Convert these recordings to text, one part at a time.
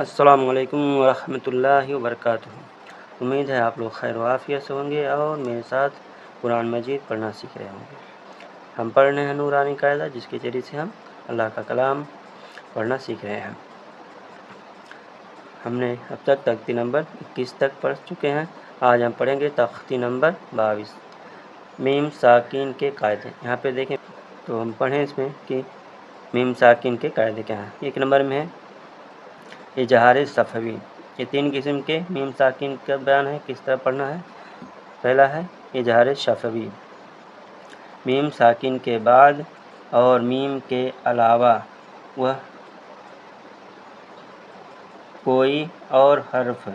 السلام علیکم ورحمۃ اللہ وبرکاتہ۔ امید ہے آپ لوگ خیر و عافیت سے ہوں گے اور میرے ساتھ قرآن مجید پڑھنا سیکھ رہے ہوں گے۔ ہم پڑھ رہے ہیں نورانی قاعدہ، جس کے ذریعے سے ہم اللہ کا کلام پڑھنا سیکھ رہے ہیں۔ ہم نے اب تک تختی نمبر 21 تک پڑھ چکے ہیں۔ آج ہم پڑھیں گے تختی نمبر 22، میم ساکین کے قاعدے۔ یہاں پہ دیکھیں تو ہم پڑھیں اس میں کہ میم ساکین کے قاعدے کیا ہیں۔ ایک نمبر میں ہے اظہار صفوی۔ یہ 3 قسم کے میم ساکین کا بیان ہے، کس طرح پڑھنا ہے۔ پہلا ہے اظہار صفوی، میم ساکین کے بعد اور میم کے علاوہ وہ کوئی اور حرف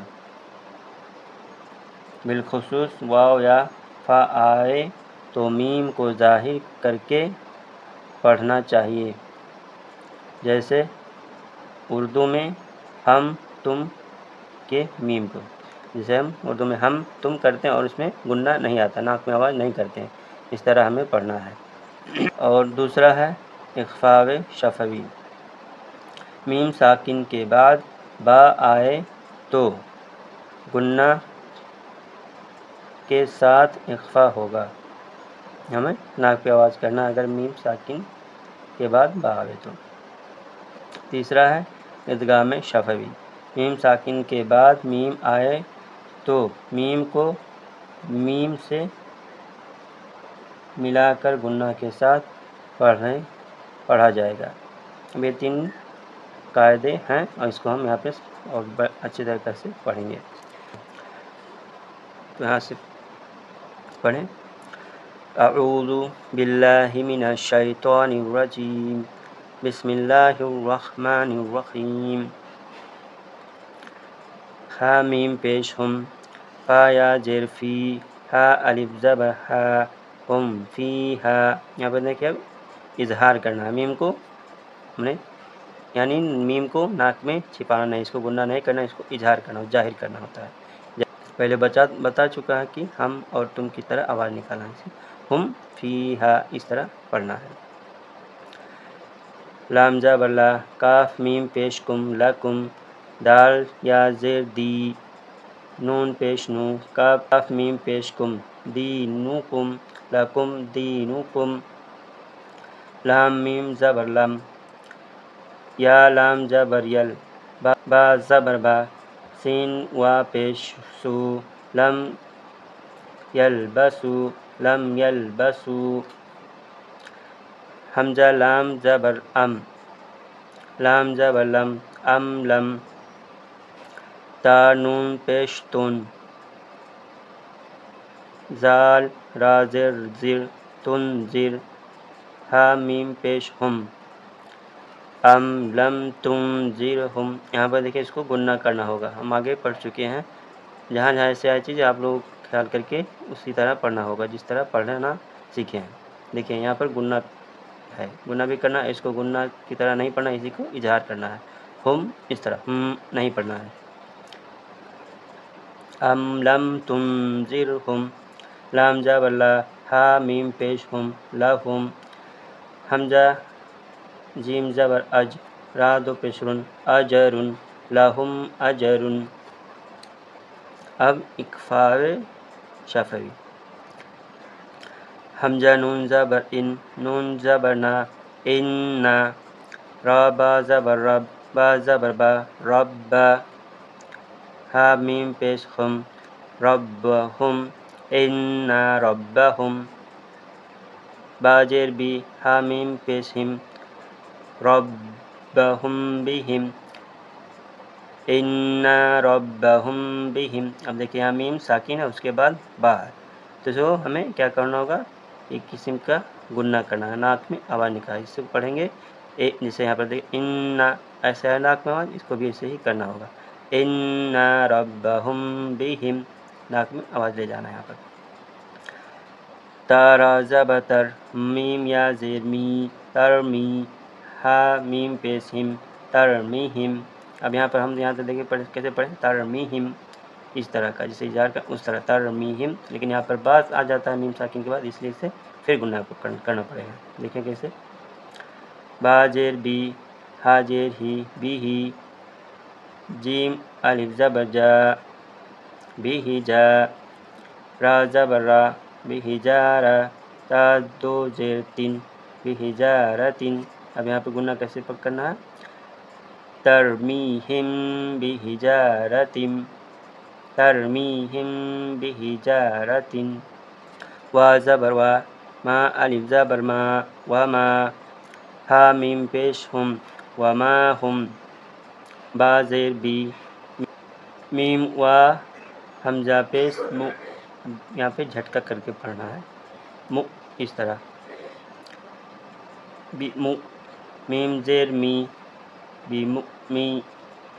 بالخصوص واو یا فا آئے تو میم کو ظاہر کر کے پڑھنا چاہیے، جیسے اردو میں ہم تم کے میم کو، جسے ہم اردو میں ہم تم کرتے ہیں اور اس میں غنہ نہیں آتا، ناک میں آواز نہیں کرتے ہیں، اس طرح ہمیں پڑھنا ہے۔ اور دوسرا ہے اخفاء شفوی، میم ساکن کے بعد با آئے تو غنہ کے ساتھ اخفاء ہوگا، ہمیں ناک پہ آواز کرنا اگر میم ساکن کے بعد با آئے تو۔ تیسرا ہے ادغام شفوی، میم ساکن کے بعد میم آئے تو میم کو میم سے ملا کر غنہ کے ساتھ پڑھا جائے گا۔ یہ 3 قاعدے ہیں اور اس کو ہم یہاں پہ اور اچھی طریقے سے پڑھیں گے۔ تو یہاں سے پڑھیں، اعوذ باللہ من الشیطان الرجیم، بسم اللہ الرحمن الرحیم۔ ہا میم پیش ہم، فا یا زیر فی، ہا الف زبر ہا، ہم فی ہا۔ یہاں پر دیکھیں اب اظہار کرنا ہے میم کو، ہم نے یعنی میم کو ناک میں چھپانا نہیں، اس کو غنہ نہیں کرنا، اس کو اظہار کرنا، ظاہر کرنا ہوتا ہے۔ پہلے بتا چکا ہے کہ ہم اور تم کی طرح آواز نکالنا ہے، ہم فی ہا اس طرح پڑھنا ہے۔ لام زبر لا، کاف میم پیش کم لکم، دال یا زیر دی، نون پیش نو، کاف میم پیش کم دینکم لکم دینکم۔ لام میم زبر لم، یا لام زبر یل، با زبر با، سین وا پیش سو، لم یلبسو لم یلبسو۔ حمزہ لام زبر ام، لام زبر لم، ام لم۔ تا نون پیش تن، زال را زر زر، تنذر۔ ہا میم پیش ہم، ام لم تنذرہم۔ یہاں پر دیکھیں اس کو غنہ کرنا ہوگا، ہم آگے پڑھ چکے ہیں، جہاں جہاں سے آئی چیز آپ لوگ خیال کر کے اسی طرح پڑھنا ہوگا جس طرح پڑھنا سیکھیں ہیں۔ دیکھیں یہاں پر غنہ ہے، غنہ بھی کرنا ہے، اس کو غنہ کی طرح نہیں پڑھنا، اسی کو اظہار کرنا ہے، ہم اس طرح ہم نہیں پڑھنا ہے۔ ام لم تنذرہم، لام زبر لا، ہا میم پیش ہم لہم۔ حمزہ جیم زبر اج، را دو پیش رن، اجرن لہم اجرن۔ اب اخفاء شفوی، حمزہ نون زبر ان، نون زبر نا، انا۔ را با زبر رب، با زبر با، رب۔ ہا میم پیش ہم، ربہم، انا ربہم۔ با زیر بی، ہا میم پیش ہم، ربہم بہم، انا ربہم بہم۔ اب دیکھیں یہاں میم ساکن ہے، اس کے بعد با ہے، تو جو ہمیں کیا کرنا ہوگا، ایک قسم کا غنہ کرنا ہے، ناک میں آواز نکال، اس سے پڑھیں گے جیسے یہاں پر دیکھیں انا ایسا ہے ناک میں آواز، اس کو بھی ایسے ہی کرنا ہوگا، انا ربہم بہم، ناک میں آواز لے جانا ہے یہاں پر۔ تارا زبر تر، میم یا زیر می، ترمی۔ ہا میم پیش ہم، ترمیہم۔ اب یہاں پر ہم یہاں سے دیکھیں کیسے پڑھیں، ترمیہم اس طرح کا، جیسے اظہار کا اس طرح ترمیہم، لیکن یہاں پر باز آ جاتا ہے میم ساکن کے بعد، اس لیے اسے پھر غنہ کرنا پڑے گا۔ دیکھیں کیسے، با زیر بی، ہا زیر ہی، بی ہی۔ جیم الف زبر جا بھی جا، را زبر را بھی جارا، تا دو زیر تین بھی جارتن۔ اب یہاں پہ گنہ کیسے کرنا ہے؟ ترمیہم بحجارتم، ترمیہم بحجارتن۔ وا زبر وا، ما الف زبر ما، وما، ہا میم پیش ہم، وما ہم، با زیر بی، میم وا حمزہ پیش مو، یہاں پہ جھٹکا کر کے پڑھنا ہے، مو اس طرح، بی مو، میم زیر می، بی می،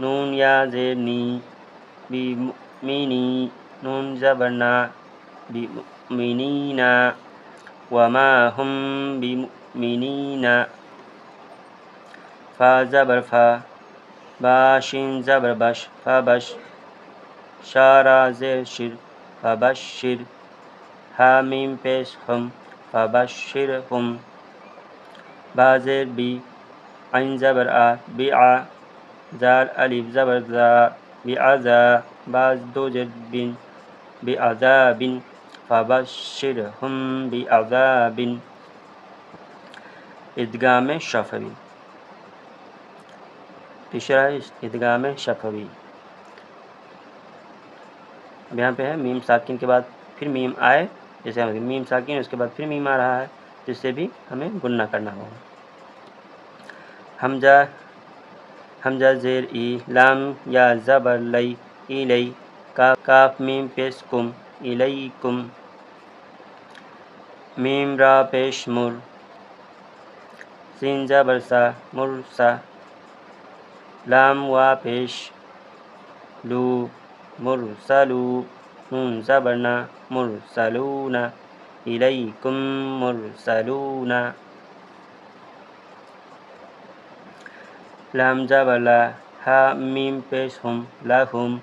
نون یا زیر نی، بی مینی، نون زبر نا، بی مینینا، وما ہم بمؤمنین، فا زبر فا، با شین زبر بش، فبش، شارا زیر شر، فبشر، ہا میم پیش ہم، فبشرہم، با زیر بی، عین زبر آ، بیع، زال الف زبر زا، بعزا، با دو زیر بن، بعذاب، فبشرہم بعذاب۔ ادغام شفوی، تیسرا ہے ادغام شفوی۔ اب یہاں پہ ہے میم ساکن کے بعد پھر میم آئے، جیسے میم ساکن اس کے بعد پھر میم آ رہا ہے، جس سے بھی ہمیں گنہ کرنا ہوگا۔ حمزہ، حمزہ زیر ای، لام یا زبر لئی، ایلی، کاف میم پیش کم، الیکم، میم را پیش مر، سین زبر سا، مرسا، لام وا پیش لو، مرسلو، نون زبرنا، مرسلون، الیکم مرسلون، لام زبر لا، ہا میم پیش ہم، لہم،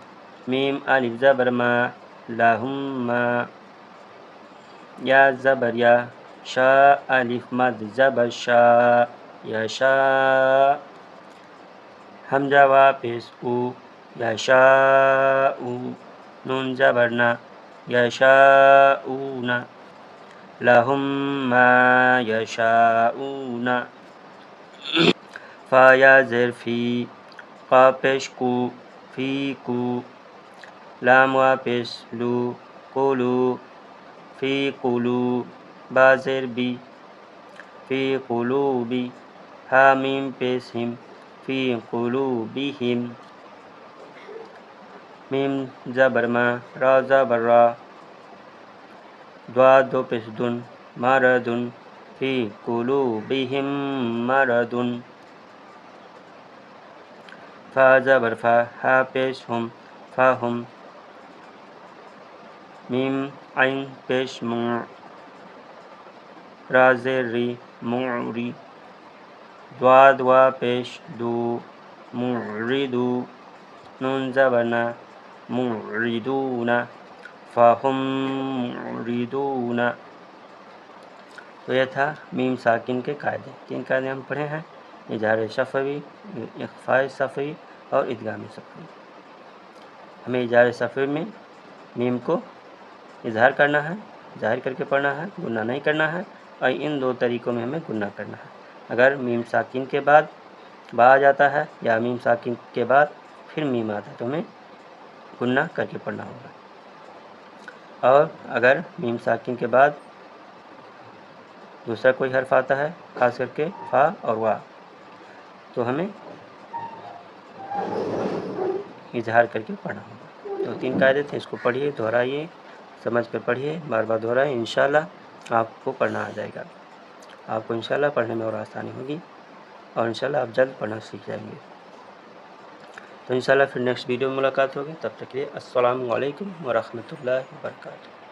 میم الف زبر ما، لہم ما، یا زبر یا، شا الف مد زبر شا، یشا، حمزہ وا پیش او، یشاء، نون زبر نا، یشاءون، لہم ما یشاءون، فا یا زیر فی، قا پیش کو، فی کو، لام وا پیش لو، قولو، فی قولو، با زیر بی، فی قلوبی، ہا میم پیش ہم، فی قلوبہم، میم زبر ما، را زبر را، دوا دو پیش دن، مردن، فی قلوبہم مردن، فا زبر فا، ہا پیش ہم، فہم، میم عین پیش مع، را زیر ری، معری، دوا دوا پیش دو، معردو، نون زبر نا، معردون، فہم معردون۔ تو یہ تھا میم ساکن کے قاعدے، 3 قاعدے ہم پڑھے ہیں، اظہار شفوی، اخفاء شفوی اور ادغام شفوی۔ ہمیں اظہار شفوی میں میم کو اظہار کرنا ہے، ظاہر کر کے پڑھنا ہے، گنہ نہیں کرنا ہے، اور ان 2 طریقوں میں ہمیں گنہ کرنا ہے۔ اگر میم ساکن کے بعد با آ جاتا ہے یا میم ساکن کے بعد پھر میم آتا ہے تو ہمیں گنہ کر کے پڑھنا ہوگا، اور اگر میم ساکن کے بعد دوسرا کوئی حرف آتا ہے، خاص کر کے فا اور وا، تو ہمیں اظہار کر کے پڑھنا ہوگا۔ تو 3 قاعدے تھے، اس کو پڑھیے، دہرائیے، سمجھ کر پڑھیے، بار بار دہرائیں، انشاءاللہ آپ کو پڑھنا آ جائے گا، آپ کو انشاءاللہ پڑھنے میں اور آسانی ہوگی، اور انشاءاللہ آپ جلد پڑھنا سیکھ جائیں گے۔ تو انشاءاللہ پھر نیکسٹ ویڈیو میں ملاقات ہوگی، تب تک کے لیے السلام علیکم ورحمۃ اللہ وبرکاتہ۔